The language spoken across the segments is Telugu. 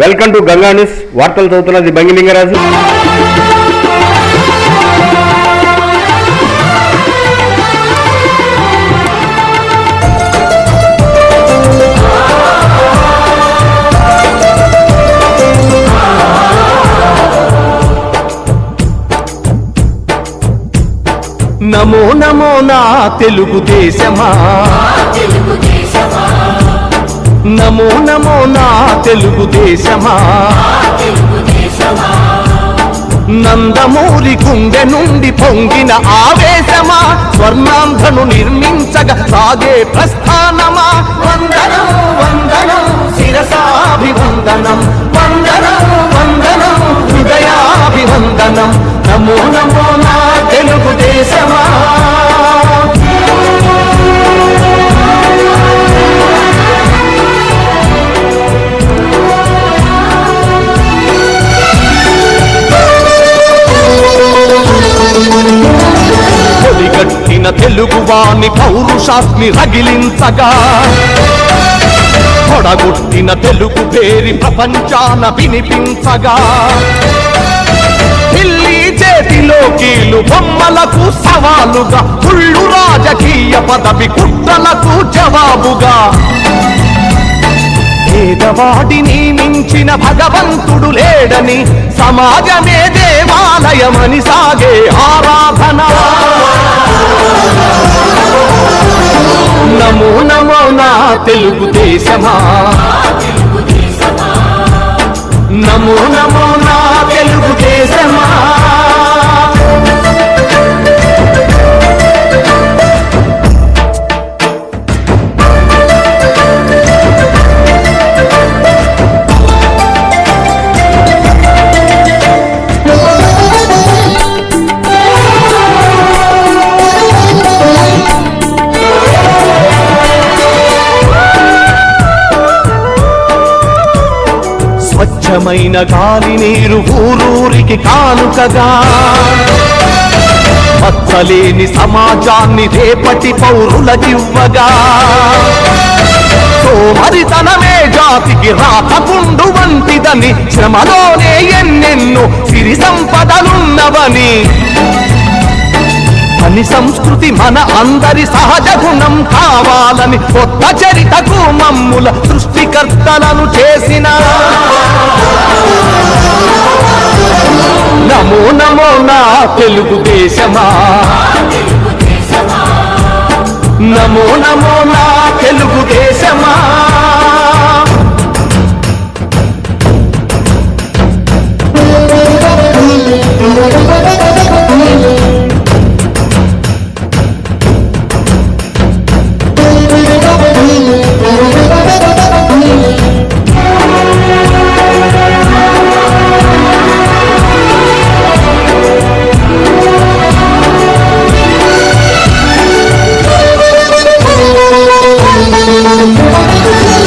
Welcome to Ganga news. వార్తలు చదువుతున్నది బంగిలింగరాజు. నమో నమో నా తెలుగుదేశమా, నమో నమో నా తెలుగుదేశమా, నందమూరి గుండె నుండి పొంగిన ఆవేశమా, స్వర్ణాంధ్రను నిర్మించగా సాగే ప్రస్థానమా. వందనం వందనం శిరసాభివందనం, వందనం వందనం హృదయాభివందనం. నమో నమో నా తెలుగుదేశమా. పొడిగట్టిన తెలుగువాని పౌరుషాస్మి రగిలించగా, పొడగొట్టిన తెలుగు పేరి ప్రపంచాన వినిపించగా, ఢిల్లీ చేతిలో కీలు బొమ్మలకు సవాలుగా, కుళ్ళు రాజకీయ పదవి కుట్రలకు జవాబుగా, పేదవాడిని మించిన భగవంతుడు లేడని, సమాజమే దేవాలయమని సాగే ఆరాధన. నమో నమో నా తెలుగుదేశమా, నమో నమో నా తెలుగుదేశమా. స్వచ్ఛమైన గాలి నీరు ఊరూరికి కానుకగా, పచ్చలేని సమాజాన్ని రేపటి పౌరులకివ్వగా, సోమరితనమే జాతికి రాతకుండు వంటిదని, శ్రమలోనే ఎన్నెన్నో సిరి సంపదలున్నవని, పని సంస్కృతి మన అందరి సహజ గుణం కావాలని, కొత్త చరితకు మమ్ముల సృష్టికర్తలను చేసిన. నమో నమో నా తెలుగుదేశమా, నమో నమో నా తెలుగుదేశమా.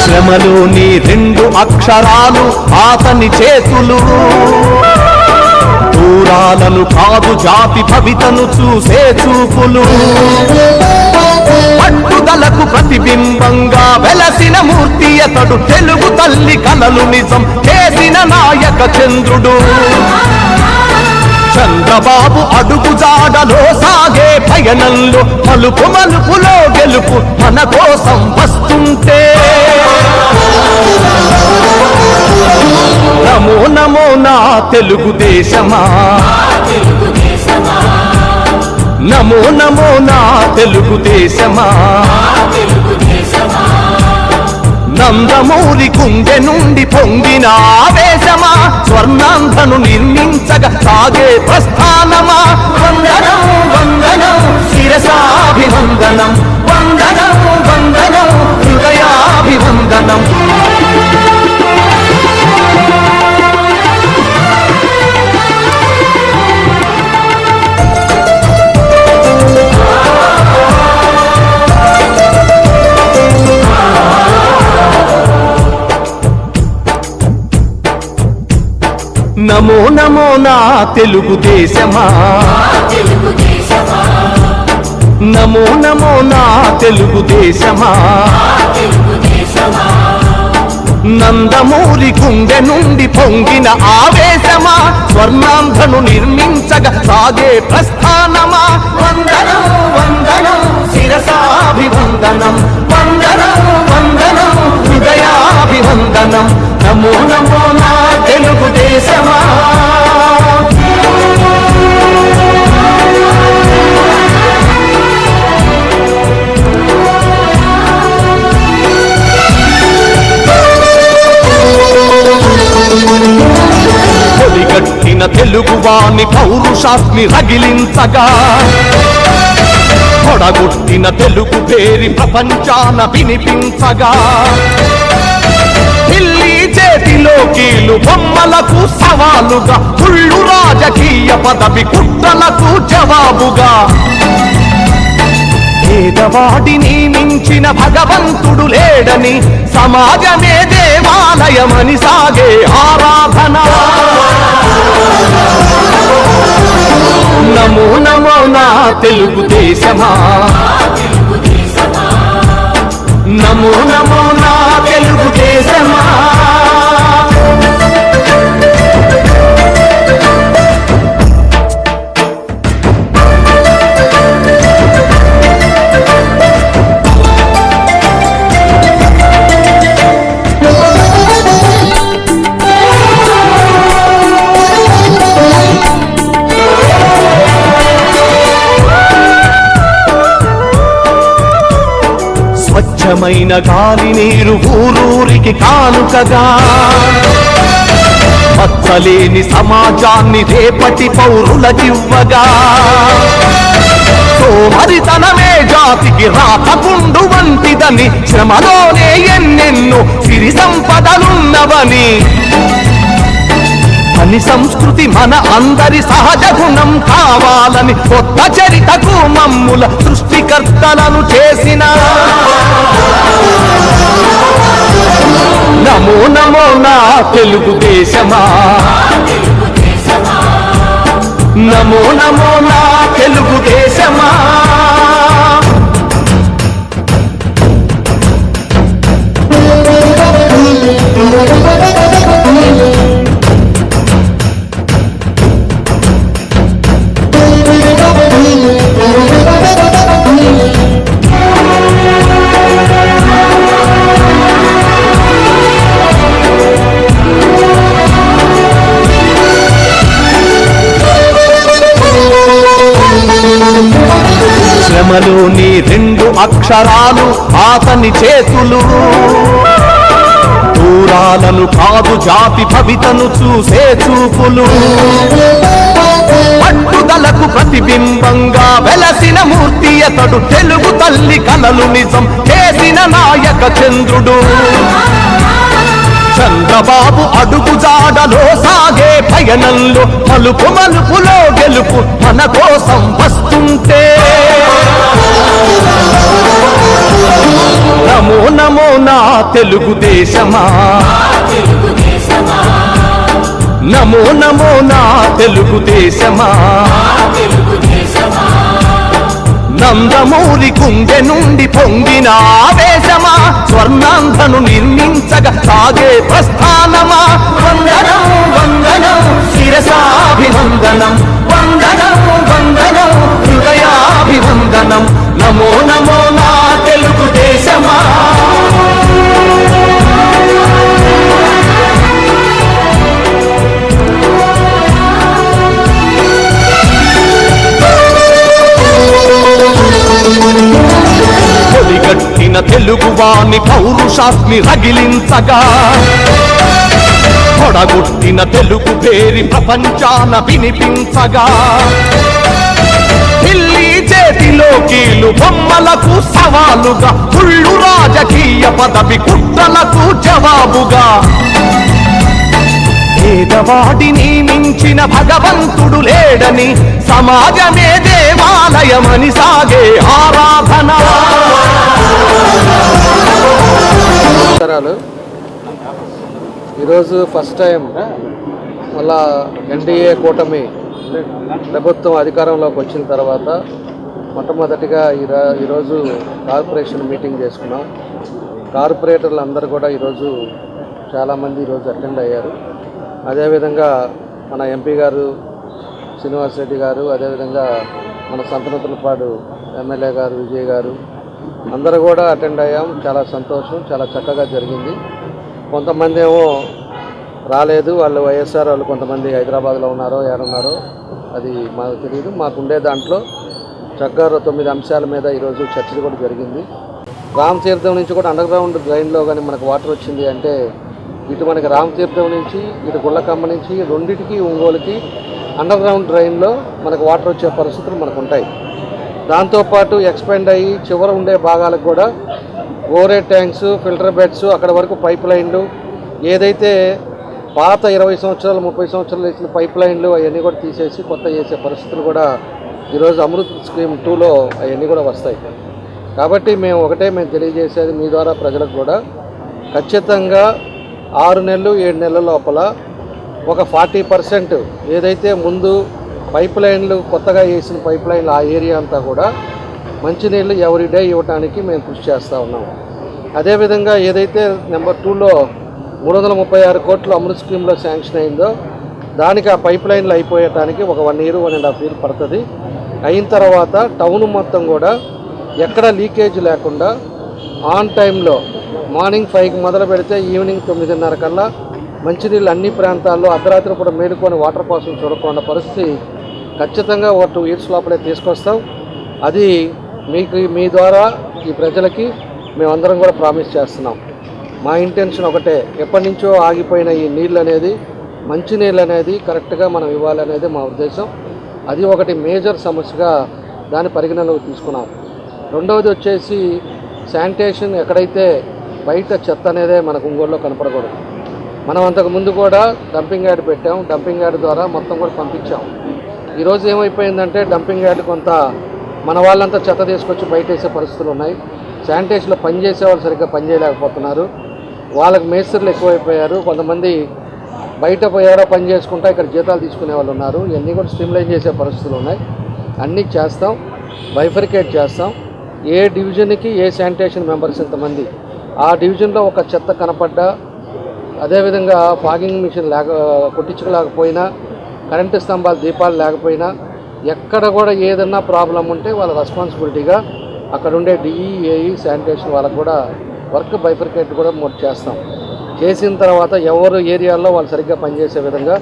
శ్రమలోని రెండు అక్షరాలు అతని చేతులు, దూరాలను కాదు జాతి భవితను చూసే చూపులు, పట్టుదలకు ప్రతిబింబంగా వెలసిన మూర్తి అతడు, తెలుగు తల్లి కలలు నిజం చేసిన నాయక చంద్రుడు. చంద్రబాబు అడుగు జాడలో సాగే పయనంలో, మలుపు మలుపులో గెలుపు మన కోసం వస్తుంటే. నమో నమో నా తెలుగుదేశమా, నమో నమో నా తెలుగుదేశమా. నందమూరి గుండె నుండి పొంగిన ఆవేశమా, స్వర్ణాంధ్రను నిర్మించగా సాగే ప్రస్థానమా. వందనం వందనం శిరసాభివందనం, వందనం వందనం హృదయాభివందనం. నమో నమో నా తెలుగుదేశమా, నమో నమో నా తెలుగుదేశమా. నందమూరి గుండె నుండి పొంగిన ఆవేశమా, స్వర్ణాంధ్రను నిర్మించగా సాగే ప్రస్థానమా. వందనం వందనం శిరసాభివందనం, వందనం వందనం హృదయాభివందనం. నమో నమో నా తెలుగుదేశమా. పొడిగట్టిన తెలుగువాని పౌరుషాస్మి రగిలించగా, పొడగొట్టిన తెలుగు పేరి ప్రపంచాన వినిపించగా, ఢిల్లీ చేతిలో కీలు బొమ్మలకు సవాలుగా, కుళ్ళు రాజకీయ పదవి కుట్రలకు జవాబుగా, పేదవాడిని మించిన భగవంతుడు లేడని, సమాజమే దేవాలయమని సాగే ఆరాధన. నమో నమో నా తెలుగుదేశమా, నమో నమో నా తెలుగుదేశమా. స్వచ్ఛమైన గాలి నీరు ఊరూరికి కానుకగా, పచ్చలేని సమాజాన్ని రేపటి పౌరులకివ్వగా, సోమరితనమే జాతికి రాతకుండు వంటిదని, శ్రమలోనే ఎన్నెన్నో సిరి సంపదలున్నవని, పని సంస్కృతి మన అందరి సహజ గుణం కావాలని, కొత్త చరితకు మమ్ముల సృష్టికర్తలను చేసిన. నమో నమో నా తెలుగుదేశమా, నమో నమో నా తెలుగుదేశమా. శ్రమలోని రెండు అక్షరాలు అతని చేతులు, దూరాలను కాదు జాతి భవితను చూసే చూపులు, పట్టుదలకు ప్రతిబింబంగా వెలసిన మూర్తి అతడు, తెలుగు తల్లి కలలు నిజం చేసిన నాయక చంద్రుడు. చంద్రబాబు అడుగు జాడలో సాగే పయనంలో, మలుపు మలుపులో గెలుపు మన కోసం వస్తుంటే. నమో నమో నా తెలుగుదేశమా, నమో నమో నా తెలుగుదేశమా. నందమూరి గుండె నుండి పొంగిన ఆవేశమా, స్వర్ణాంధ్రను నిర్మించగా సాగే ప్రస్థానమా. వందనం వందనం శిరసాభివందనం, వందనం వందనం హృదయాభివందనం. నమో నమో నా తెలుగుదేశమా. పొడిగట్టిన తెలుగువాని పౌరుషాస్మి రగిలించగా, పొడగొట్టిన తెలుగు పేరి ప్రపంచాన వినిపించగా, ఢిల్లీ చేతిలో కీలు బొమ్మలకు సవాలుగా, కుళ్ళు రాజకీయ పదవి కుట్రలకు జవాబుగా, పేదవాడిని మించిన భగవంతుడు లేడని, సమాజమే దేవాలయమని సాగే ఆరాధన. ఈరోజు ఫస్ట్ టైం మళ్ళా ఎన్డీఏ కూటమి ప్రభుత్వం అధికారంలోకి వచ్చిన తర్వాత మొట్టమొదటిగా ఈరోజు కార్పొరేషన్ మీటింగ్ చేసుకున్నాం. కార్పొరేటర్లు అందరూ కూడా ఈరోజు చాలామంది ఈరోజు అటెండ్ అయ్యారు. అదేవిధంగా మన ఎంపీ గారు శ్రీనివాస్ రెడ్డి గారు, అదేవిధంగా మన సంతనూతలపాడు ఎమ్మెల్యే గారు విజయ్ గారు అందరూ కూడా అటెండ్ అయ్యాం. చాలా సంతోషం, చాలా చక్కగా జరిగింది. కొంతమంది ఏమో రాలేదు, వాళ్ళు వైఎస్ఆర్ వాళ్ళు కొంతమంది హైదరాబాద్లో ఉన్నారో ఏడున్నారో అది మాకు తెలియదు. మాకుండే దాంట్లో చక్కగా 9 అంశాల మీద ఈరోజు చర్చలు కూడా జరిగింది. రామ్ తీర్థం నుంచి కూడా అండర్ గ్రౌండ్ డ్రైన్లో కానీ మనకు వాటర్ వచ్చింది అంటే ఇటు మనకి రామ్ తీర్థం నుంచి ఇటు గుళ్ళకమ్మ నుంచి రెండింటికి ఒంగోలుకి అండర్ గ్రౌండ్ డ్రైన్లో మనకు వాటర్ వచ్చే పరిస్థితులు మనకు ఉంటాయి. దాంతోపాటు ఎక్స్పెండ్ అయ్యి చివర ఉండే భాగాలకు కూడా ఓరే ట్యాంక్స్, ఫిల్టర్ బెడ్స్, అక్కడ వరకు పైప్ లైన్లు ఏదైతే పాత 20 సంవత్సరాలు 30 సంవత్సరాలు వేసిన పైప్ లైన్లు అవన్నీ కూడా తీసేసి కొత్త చేసే పరిస్థితులు కూడా ఈరోజు అమృత్ స్కీమ్ 2లో అవన్నీ కూడా వస్తాయి. కాబట్టి మేము తెలియజేసేది మీ ద్వారా ప్రజలకు కూడా ఖచ్చితంగా 6 నెలలు 7 నెలల లోపల ఒక 40% ఏదైతే ముందు పైప్ లైన్లు కొత్తగా వేసిన పైప్ లైన్లు ఆ ఏరియా అంతా కూడా మంచినీళ్ళు ఎవ్రీడే ఇవ్వడానికి మేము కృషి చేస్తూ ఉన్నాం. అదేవిధంగా ఏదైతే నెంబర్ 2లో 336 కోట్లు అమృత్ స్కీమ్లో శాంక్షన్ అయిందో దానికి ఆ పైప్ లైన్లు అయిపోయటానికి ఒక 1 year 1.5 years పడుతుంది. అయిన తర్వాత టౌన్ మొత్తం కూడా ఎక్కడ లీకేజ్ లేకుండా ఆన్ టైంలో మార్నింగ్ 5కి మొదలు పెడితే ఈవినింగ్ 9:30 కల్లా మంచినీళ్ళు అన్ని ప్రాంతాల్లో అర్ధరాత్రి కూడా మేలుకొని వాటర్ కోసం చూడకుండా పరిస్థితి ఖచ్చితంగా ఒక 2 years లోపలే తీసుకొస్తాం. అది మీ ద్వారా ఈ ప్రజలకి మేమందరం కూడా ప్రామిస్ చేస్తున్నాం. మా ఇంటెన్షన్ ఒకటే, ఎప్పటి నుంచో ఆగిపోయిన ఈ నీళ్ళు అనేది మంచినీళ్ళు అనేది కరెక్ట్గా మనం ఇవ్వాలనేది మా ఉద్దేశం. అది ఒకటి మేజర్ సమస్యగా దాని పరిగణనలోకి తీసుకున్నాం. రెండవది వచ్చేసి శానిటేషన్. ఎక్కడైతే బయట చెత్త అనేదే మనకు ఒంగోలులో కనపడకూడదు. మనం అంతకుముందు కూడా డంపింగ్ యార్డ్ పెట్టాం. డంపింగ్ యార్డ్ ద్వారా మొత్తం కూడా పంపించాం. ఈరోజు ఏమైపోయిందంటే డంపింగ్ యార్డ్ కొంత మన వాళ్ళంతా చెత్త తీసుకొచ్చి బయట వేసే పరిస్థితులు ఉన్నాయి. శానిటేషన్లో పనిచేసే వాళ్ళు సరిగ్గా పనిచేయలేకపోతున్నారు. వాళ్ళకి మేస్త్రీలు ఎక్కువైపోయారు. కొంతమంది బయట పోయారో పని చేసుకుంటా ఇక్కడ జీతాలు తీసుకునే వాళ్ళు ఉన్నారు. ఇవన్నీ కూడా స్ట్రీమ్లైన్ చేసే పరిస్థితులు ఉన్నాయి. అన్నీ చేస్తాం, బైఫర్కేట్ చేస్తాం. ఏ డివిజన్కి ఏ శానిటేషన్ మెంబర్స్ ఎంతమంది, ఆ డివిజన్లో ఒక చెత్త కనపడ్డా, అదేవిధంగా ఫాగింగ్ మిషన్ కొట్టించుకోలేకపోయినా, కరెంటు స్తంభాలు దీపాలు లేకపోయినా, ఎక్కడ కూడా ఏదన్నా ప్రాబ్లం ఉంటే వాళ్ళ రెస్పాన్సిబిలిటీగా అక్కడ ఉండే డిఈ ఏఈ శానిటేషన్ వాళ్ళకు కూడా వర్క్ బైఫర్కేట్ కూడా చేస్తాం. చేసిన తర్వాత ఎవరు ఏరియాల్లో వాళ్ళు సరిగ్గా పనిచేసే విధంగా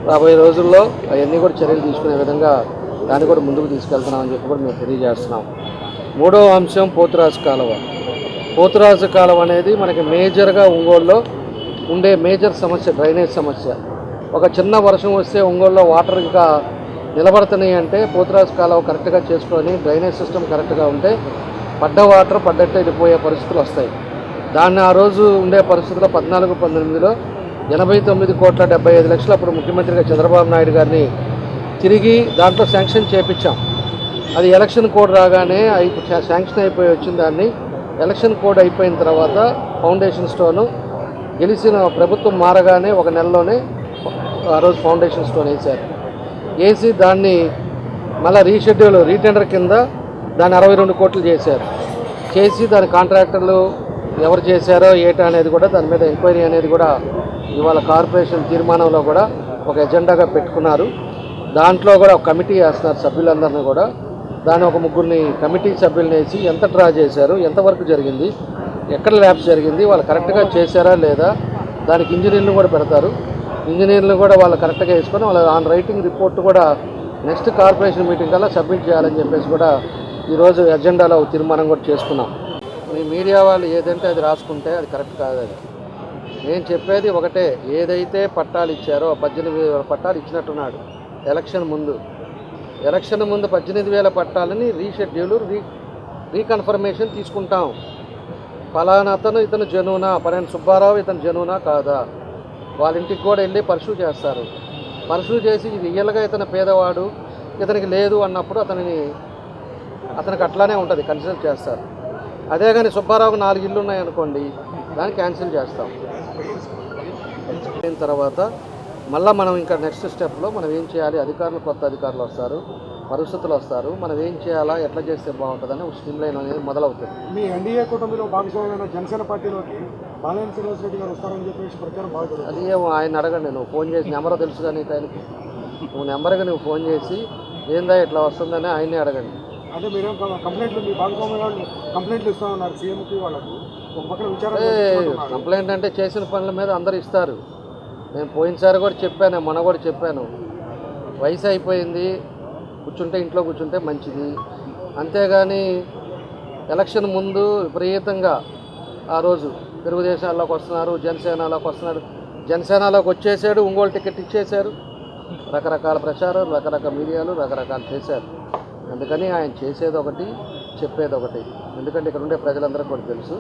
రాబోయే రోజుల్లో అవన్నీ కూడా చర్యలు తీసుకునే విధంగా దాన్ని కూడా ముందుకు తీసుకెళ్తున్నామని చెప్పి కూడా మేము తెలియజేస్తున్నాం. మూడవ అంశం పోతురాజు కాలువ. పోతురాజు కాలువ అనేది మనకి మేజర్గా ఒంగోలులో ఉండే మేజర్ సమస్య, డ్రైనేజ్ సమస్య. ఒక చిన్న వర్షం వస్తే ఒంగోలులో వాటర్ ఇంకా నిలబడుతున్నాయి అంటే పోతురాజు కాలువ కరెక్ట్గా చేసుకొని డ్రైనేజ్ సిస్టమ్ కరెక్ట్గా ఉంటే పడ్డ వాటర్ పడ్డట్టు వెళ్ళిపోయే పరిస్థితులు వస్తాయి. దాన్ని ఆ రోజు ఉండే పరిస్థితుల్లో 14-18లో 89,75,00,000 అప్పుడు ముఖ్యమంత్రిగా చంద్రబాబు నాయుడు గారిని తిరిగి దాంట్లో శాంక్షన్ చేయించాం. అది ఎలక్షన్ కోడ్ రాగానే శాంక్షన్ అయిపోయి వచ్చిన దాన్ని ఎలక్షన్ కోడ్ అయిపోయిన తర్వాత ఫౌండేషన్ స్టోను గెలిచిన ప్రభుత్వం మారగానే ఒక నెలలోనే ఆ రోజు ఫౌండేషన్ స్టోన్ వేశారు. వేసి దాన్ని మళ్ళీ రీటెండర్ కింద దాన్ని 62 కోట్లు చేశారు. చేసి దాని కాంట్రాక్టర్లు ఎవరు చేశారో ఏటా అనేది కూడా దాని మీద ఎంక్వైరీ అనేది కూడా ఇవాళ కార్పొరేషన్ తీర్మానంలో కూడా ఒక ఎజెండాగా పెట్టుకున్నారు. దాంట్లో కూడా ఒక కమిటీ వేస్తున్నారు సభ్యులందరినీ కూడా. దాన్ని ఒక 3 కమిటీ సభ్యులను వేసి ఎంత డ్రా చేశారు, ఎంతవరకు జరిగింది, ఎక్కడ ల్యాబ్స్ జరిగింది, వాళ్ళు కరెక్ట్గా చేశారా లేదా, దానికి ఇంజనీర్లు కూడా పెడతారు. ఇంజనీర్లు కూడా వాళ్ళు కరెక్ట్గా వేసుకొని వాళ్ళ ఆన్ రైటింగ్ రిపోర్ట్ కూడా నెక్స్ట్ కార్పొరేషన్ మీటింగ్ కల్లా సబ్మిట్ చేయాలని చెప్పేసి కూడా ఈరోజు ఎజెండాలో తీర్మానం కూడా చేసుకున్నాం. మీ మీడియా వాళ్ళు ఏదంటే అది రాసుకుంటే అది కరెక్ట్ కాదు. అది నేను చెప్పేది ఒకటే, ఏదైతే పట్టాలు ఇచ్చారో 18,000 పట్టాలు ఇచ్చినట్టున్నాడు ఎలక్షన్ ముందు 18,000 పట్టాలని రీషెడ్యూల్ రీకన్ఫర్మేషన్ తీసుకుంటాం. ఫలానా అతను ఇతను జనునా, పరేణ సుబ్బారావు ఇతను జనునా కాదా, వాళ్ళ ఇంటికి కూడా వెళ్ళి పర్సూ చేస్తారు. పర్సూ చేసి ఇది రియల్గా ఇతను పేదవాడు, ఇతనికి లేదు అన్నప్పుడు అతనికి అట్లానే ఉంటుంది, కన్సిడర్ చేస్తారు. అదే కానీ సుబ్బారావుకు 4 ఇళ్ళు ఉన్నాయనుకోండి, దాన్ని క్యాన్సిల్ చేస్తాం. అయిన తర్వాత మళ్ళీ మనం ఇంకా నెక్స్ట్ స్టెప్లో మనం ఏం చేయాలి, కొత్త అధికారులు వస్తారు, పరిస్థితులు వస్తారు, మనం ఏం చేయాలా, ఎట్లా చేస్తే బాగుంటుందని ఒక స్ట్రీమ్ లైన్ అనేది మొదలవుతుంది. మీ ఎన్డీఏ కూటమిలో భాగస్వామ్యమైన జనసేన పార్టీలోకి బాలినేని శ్రీనివాసరెడ్డి గారు వస్తారని చెప్పేసి ప్రచారం బాగా జరుగుతుంది. అది ఏమో ఆయన అడగండి, నువ్వు ఫోన్ చేసి నెంబర్ తెలుసు కానీ ఆయనకి, నువ్వు నెంబర్కి నువ్వు ఫోన్ చేసి ఏందా ఇట్లా వస్తుందని ఆయన్నే అడగండి. అంటే మీరేం కంప్లైంట్లు, మీ భాగస్వామ్య వాళ్ళు కంప్లైంట్లు ఇస్తామన్నారు సీఎంకి, వాళ్ళకు ఒక పక్కన విచారణ కంప్లైంట్ అంటే చేసిన పనుల మీద అందరు ఇస్తారు. నేను పోయినసారి కూడా చెప్పాను, మొన్న కూడా చెప్పాను, వయసు అయిపోయింది, కూర్చుంటే ఇంట్లో కూర్చుంటే మంచిది. అంతేగాని ఎలక్షన్ ముందు విపరీతంగా ఆ రోజు తెలుగుదేశాల్లోకి వస్తున్నారు, జనసేనలోకి వస్తున్నారు, జనసేనలోకి వచ్చేసాడు, ఒంగోలు టికెట్ ఇచ్చేశారు, రకరకాల ప్రచారం, రకరకాల మీడియాలు రకరకాలు చేశారు. అందుకని ఆయన చేసేది ఒకటి, చెప్పేది ఒకటి. ఎందుకంటే ఇక్కడ ఉండే ప్రజలందరికీ కూడా తెలుసు